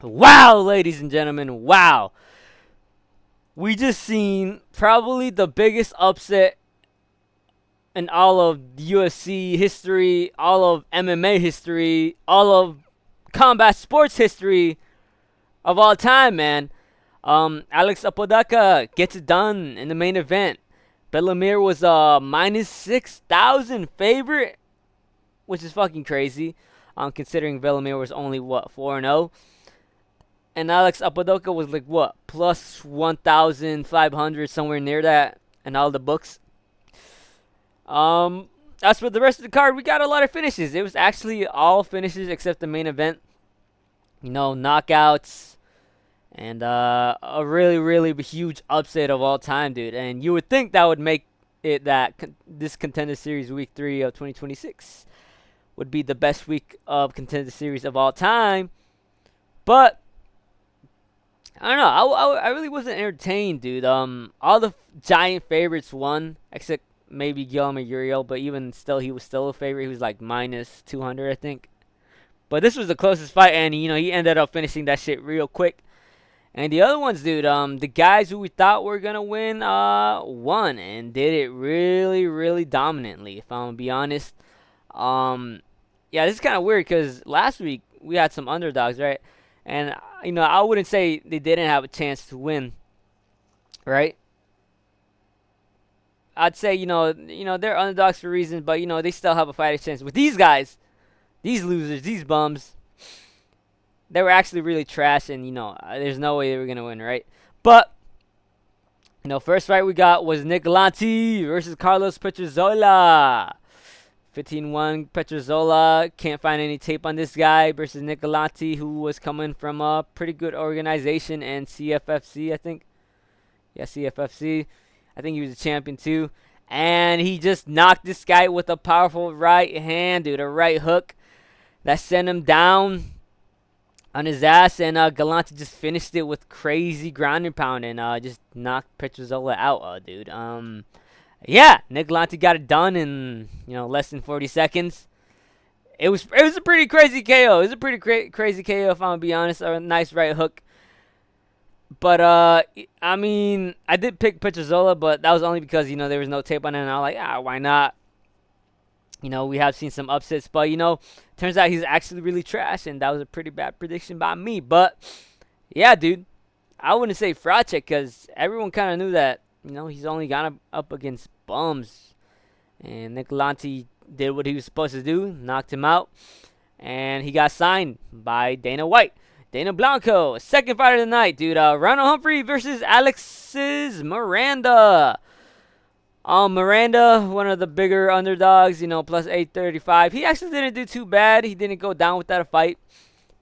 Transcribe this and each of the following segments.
Wow, ladies and gentlemen, wow. We just seen probably the biggest upset in all of UFC history, all of MMA history, all of combat sports history of all time, man. Alex Apodaca gets it done in the main event. Bellamir was a minus 6,000 favorite, which is fucking crazy. Considering Bellamir was only what 4-0, and Alex Apodaca was like what plus 1,500 somewhere near that in all the books. As for the rest of the card, we got a lot of finishes. It was actually all finishes except the main event. Knockouts and a really, really huge upset of all time, dude. And you would think that would make it that this Contender Series Week 3 of 2026 would be the best week of Contender Series of all time. But I don't know. I really wasn't entertained, dude. All the giant favorites won except maybe Guillermo Uriel, but even still, he was still a favorite. He was like minus 200, I think. But this was the closest fight, and he ended up finishing that shit real quick. And the other ones, dude, the guys who we thought were gonna win, won and did it really, really dominantly. If I'm gonna be honest, yeah, this is kind of weird because last week we had some underdogs, right? And I wouldn't say they didn't have a chance to win, right? I'd say they're underdogs for reasons, but they still have a fighting chance. With these guys, these losers, these bums, they were actually really trash, and there's no way they were gonna win, right? But first fight we got was Nick Galante versus Carlos Petrozola. 15-1 Petrozola. Can't find any tape on this guy versus Nick Galante, who was coming from a pretty good organization and CFFC, I think. Yeah, CFFC. I think he was a champion too. And he just knocked this guy with a powerful right hand, dude. A right hook that sent him down on his ass. And Galante just finished it with crazy ground and pound and just knocked Petrozola out, dude. Yeah, Nick Galante got it done in less than 40 seconds. It was a pretty crazy KO. It was a pretty crazy KO, if I'm gonna be honest. A nice right hook. But I mean, I did pick Petrozola, but that was only because there was no tape on it, and I was like, why not? We have seen some upsets, but turns out he's actually really trash, and that was a pretty bad prediction by me. But yeah, dude, I wouldn't say fraud check because everyone kind of knew that he's only gone up against bums, and Nick Galante did what he was supposed to do, knocked him out, and he got signed by Dana White. Dana Blanco, second fight of the night, dude. Ronald Humphrey versus Alexis Miranda. Miranda, one of the bigger underdogs, plus 835. He actually didn't do too bad. He didn't go down without a fight.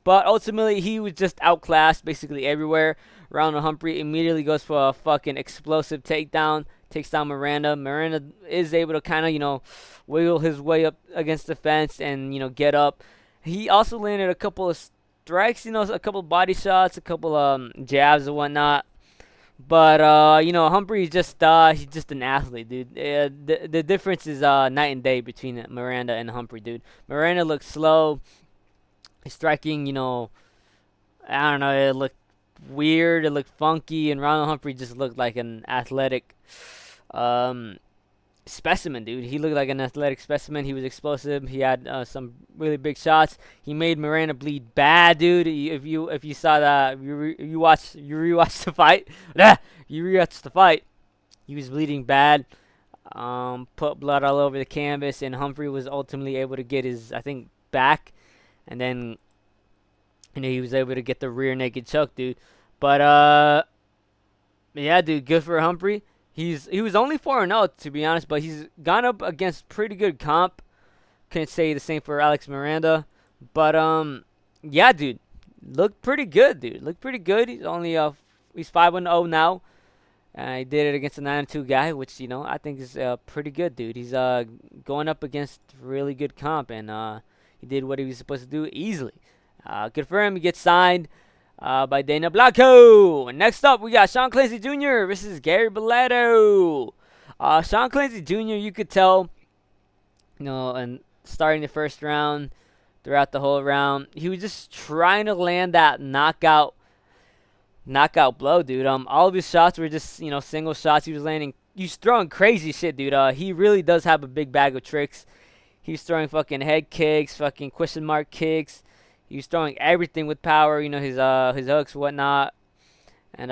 But ultimately, he was just outclassed basically everywhere. Ronald Humphrey immediately goes for a fucking explosive takedown. Takes down Miranda. Miranda is able to kind of, wiggle his way up against the fence and, get up. He also landed a couple of strikes, a couple of body shots, a couple of jabs and whatnot. But, Humphrey he's just an athlete, dude. The difference is night and day between Miranda and Humphrey, dude. Miranda looks slow. His striking, I don't know, it looked weird, it looked funky, and Ronald Humphrey just looked like an athletic specimen, dude. He looked like an athletic specimen. He was explosive. He had some really big shots. He made Miranda bleed bad, dude. If you saw that, you rewatched the fight. You rewatched the fight. He was bleeding bad. Put blood all over the canvas, and Humphrey was ultimately able to get his, I think, back, and then he was able to get the rear naked choke, dude. But yeah, dude, good for Humphrey. He was only 4-0 to be honest, but he's gone up against pretty good comp. Can't say the same for Alex Miranda, but yeah, dude, looked pretty good, dude. Looked pretty good. He's only he's 5-0 now. He did it against a 9-2 guy, which I think is pretty good, dude. He's going up against really good comp, and he did what he was supposed to do easily. Good for him. He gets signed by Dana Blanco. Next up, we got Sean Clancy Jr. versus Gary Belletto. Sean Clancy Jr., you could tell, and starting the first round, throughout the whole round. He was just trying to land that knockout blow, dude. All of his shots were just, single shots. He was landing. He's throwing crazy shit, dude. He really does have a big bag of tricks. He was throwing fucking head kicks, fucking question mark kicks. He was throwing everything with power. His hooks, whatnot. And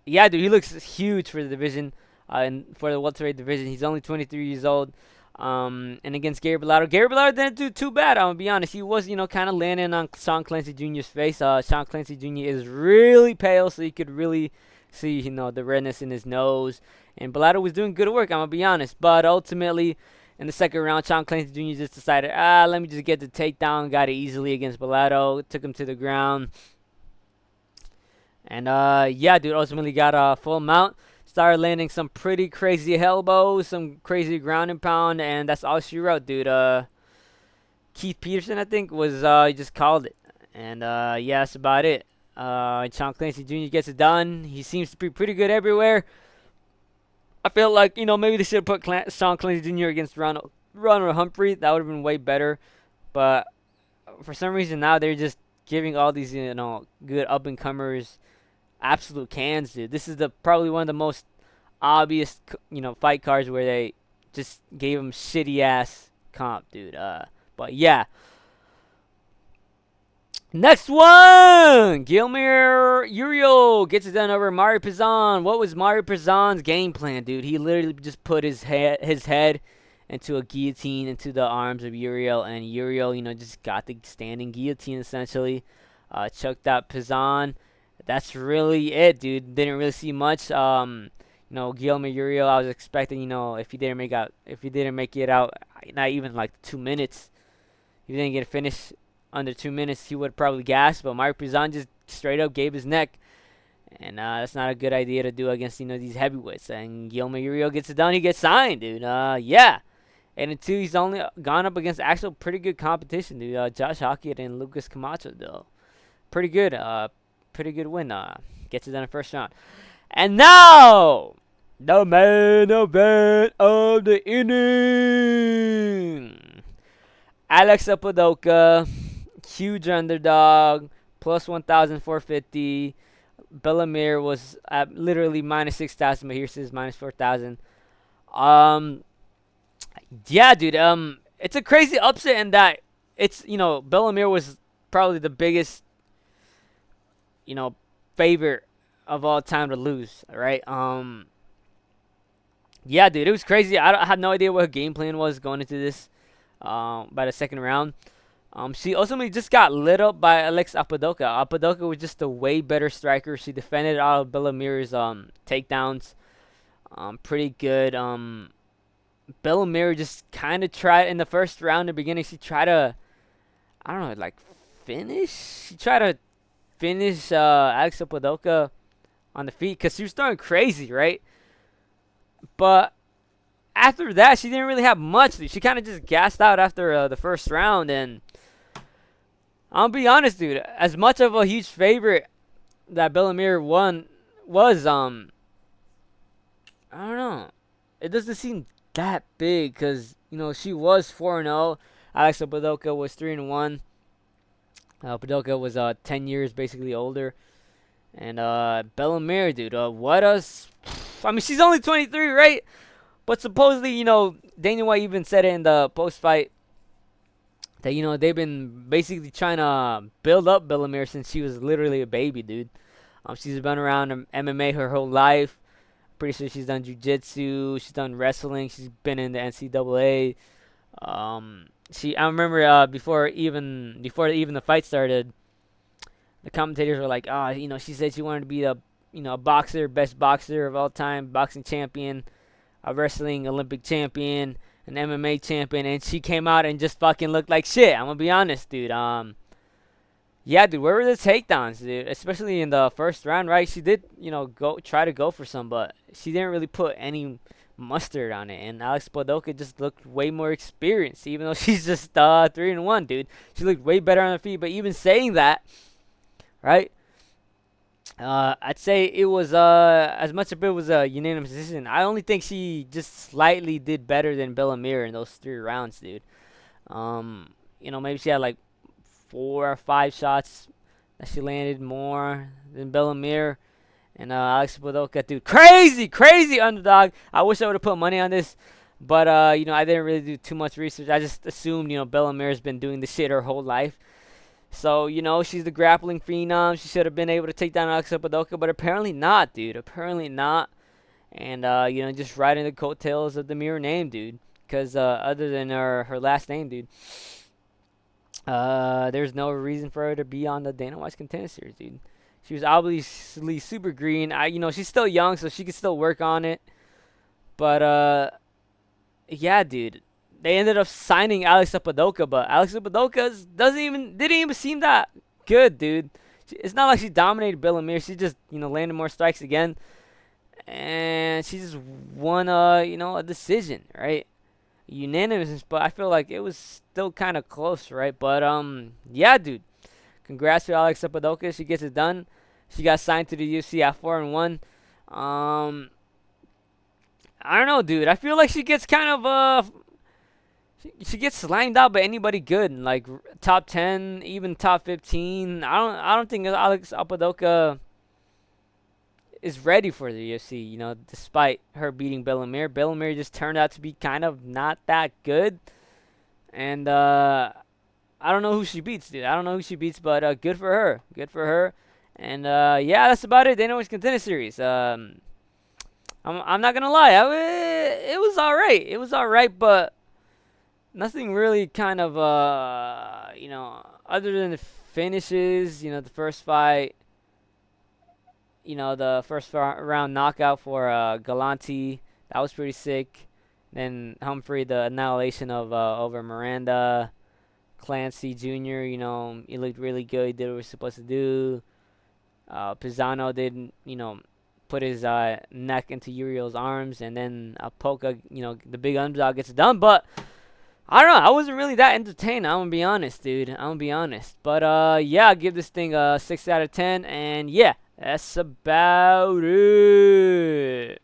yeah, dude, he looks huge for the division. And for the welterweight division, he's only 23 years old. And against Gary Bellato didn't do too bad. I'm gonna be honest. He was, kind of landing on Sean Clancy Jr.'s face. Sean Clancy Jr. is really pale, so you could really see, the redness in his nose. And Bellato was doing good work. I'm gonna be honest. But ultimately, in the second round, Sean Clancy Jr. just decided, let me just get the takedown. Got it easily against Bellato. Took him to the ground. And yeah, dude, ultimately got a full mount. Started landing some pretty crazy elbows, some crazy ground and pound, and that's all she wrote, dude. Keith Peterson, I think, was he just called it. And yeah, that's about it. Sean Clancy Jr. gets it done. He seems to be pretty good everywhere. I feel like, maybe they should have put Sean Clancy Jr. against Ronald Humphrey. That would have been way better. But for some reason now they're just giving all these, good up-and-comers absolute cans, dude. This is probably one of the most obvious, fight cards where they just gave him shitty-ass comp, dude. But yeah. Next one! Guillermo Uriel gets it done over Mario Pizan. What was Mario Pizan's game plan, dude? He literally just put his head into a guillotine into the arms of Uriel, and Uriel, just got the standing guillotine, essentially. Choked out Pizan. That's really it, dude. Didn't really see much. Guillermo Uriel, I was expecting, if he didn't make it out, not even like 2 minutes, if he didn't get a finish under 2 minutes, he would probably gas. But Mario Pizan just straight up gave his neck, and that's not a good idea to do against these heavyweights. And Guillermo Uriel gets it done. He gets signed, dude. Yeah. And in 2, he's only gone up against actual pretty good competition, dude. Josh Hockett and Lucas Camacho, though. Pretty good. Pretty good win. Gets it done in the first round. And now, the main event of the inning. Alex Apodaca, huge underdog, plus 1,450. Bellemere was at literally minus 6,000, but here says minus 4,000. Yeah, dude. It's a crazy upset in that it's, Bellemere was probably the biggest, favorite of all time to lose, right? Yeah, dude, it was crazy. I had no idea what her game plan was going into this. By the second round, she ultimately just got lit up by Alex Apodaca. Apodaca was just a way better striker. She defended all of Bellemere's takedowns, pretty good. Bellemere just kind of tried in the first round. In the beginning, she tried to, I don't know, like finish. She tried to finish Alex Apodaca on the feet because she was throwing crazy, right? But after that, she didn't really have much. She kind of just gassed out after the first round. And I'll be honest, dude, as much of a huge favorite that Bellemere was, I don't know. It doesn't seem that big because, she was 4-0. Alex Apodaca was 3-1. Apodaca was 10 years basically older. And Bellemere, dude, I mean, she's only 23, right? But supposedly, Dana White even said it in the post-fight that, they've been basically trying to build up Bellemere since she was literally a baby, dude. She's been around MMA her whole life. Pretty sure she's done jiu-jitsu. She's done wrestling. She's been in the NCAA. I remember before even the fight started, the commentators were like, she said she wanted to be a boxer, best boxer of all time, boxing champion, a wrestling Olympic champion, an MMA champion, and she came out and just fucking looked like shit. I'm gonna be honest, dude. Yeah, dude, where were the takedowns, dude? Especially in the first round, right? She did, try to go for some, but she didn't really put any mustard on it. And Alex Apodaca just looked way more experienced, even though she's just 3-1, dude. She looked way better on her feet. But even saying that, right? I'd say it was as much of it was a unanimous decision. I only think she just slightly did better than Bellemere in those 3 rounds, dude. Maybe she had like 4 or 5 shots that she landed more than Bellamere. And Alex Padoka, dude, crazy underdog. I wish I would have put money on this, but you know, I didn't really do too much research. I just assumed, you know, Bellamere's been doing this shit her whole life. So, you know, she's the grappling phenom. She should have been able to take down Alexa Padoka, but apparently not, dude. Apparently not. And, you know, just riding the coattails of the Mirror name, dude. Because other than her last name, dude, there's no reason for her to be on the Dana White's Contender Series, dude. She was obviously super green. You know, she's still young, so she can still work on it. But, yeah, dude. They ended up signing Alexa Padoka, but Alexa Padoka didn't even seem that good, dude. It's not like she dominated Bellamere. She just, you know, landed more strikes again, and she just won you know, a decision, right? Unanimous, but I feel like it was still kind of close, right? But yeah, dude. Congrats to Alexa Padoka. She gets it done. She got signed to the UFC at 4-1. I don't know, dude. I feel like she gets kind of she gets slimed out by anybody good, like top 10, even top 15. I don't think Alex Padoka is ready for the UFC. You know, despite her beating Bellamere, Bellamere just turned out to be kind of not that good, and I don't know who she beats, dude. I don't know who she beats, but good for her. Good for her. And yeah, that's about it. Dana White's Contender Series. I'm not gonna lie. It was alright. It was alright, but nothing really kind of, you know, other than the finishes, you know, the first fight, you know, the first round knockout for Galanti. That was pretty sick. Then Humphrey, the annihilation of over Miranda. Clancy Jr., you know, he looked really good. He did what he was supposed to do. Pisano did, you know, put his neck into Uriel's arms. And then Polka, you know, the big underdog gets it done. But I don't know. I wasn't really that entertained. I'm going to be honest, dude. I'm going to be honest. But, yeah, I'll give this thing a 6 out of 10. And, yeah, that's about it.